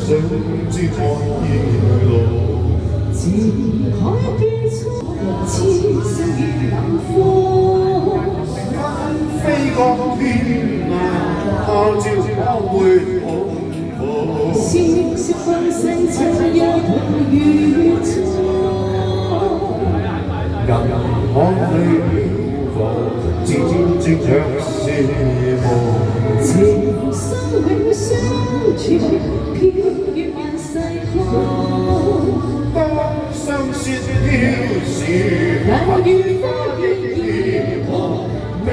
想知看夜路，前海邊蒼人千聲如冷風，飛過天涯，他朝可會恐怖？笑笑分聲唱一同宇宙，人可去漂浮，漸漸像是夢。情深永相傳，飄於萬世空。當相思飄時，但願花月夜旁，未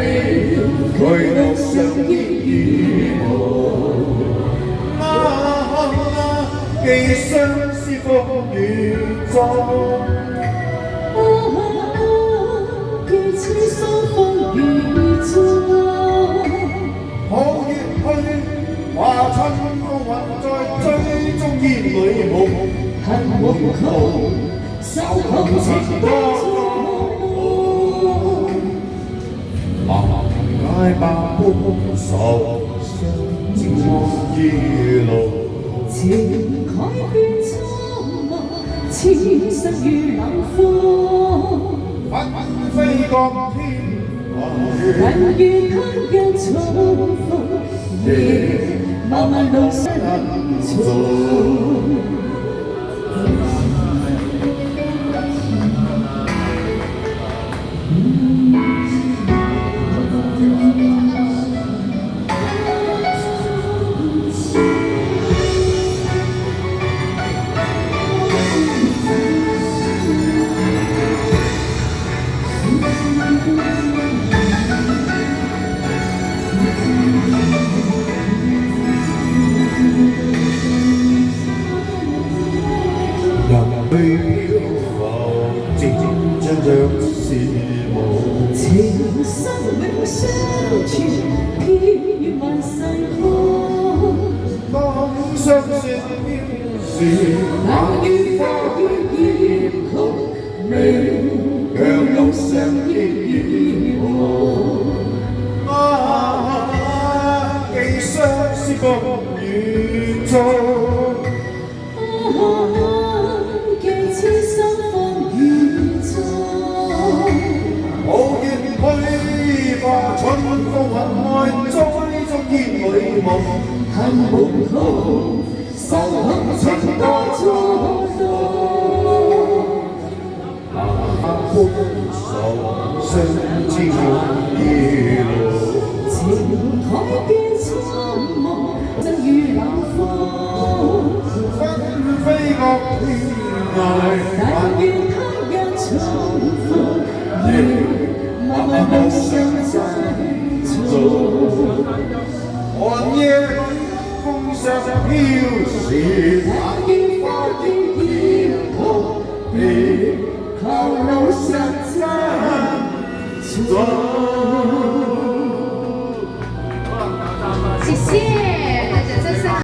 懼路上煙雨霧。寄相思風雨中。寄痴心風雨中。可月去，華春風雲在追蹤煙裏夢。恨無窮，愁紅情多夢。解百般愁傷，漸看夜路。情海變蒼茫，痴心如冷風。紛飛過天涯，但願他日重逢，夜漫漫路上重。去漂浮，漸漸像是夢。情深永相傳，飄於萬世空。當相識時，但願花月夜空，未讓路上煙雨霧。寄相思風雨中。寄痴心風雨中。無言去，華春風雲內追蹤煙裏夢。恨無窮，愁紅情多錯動。般愁傷知夜路。情海變蒼茫，真如冷風。紛飛過天涯，但願他日重逢，夜漫漫路上再續。寒夜裏風霜飄時，但願花月夜空，別靠路上再續。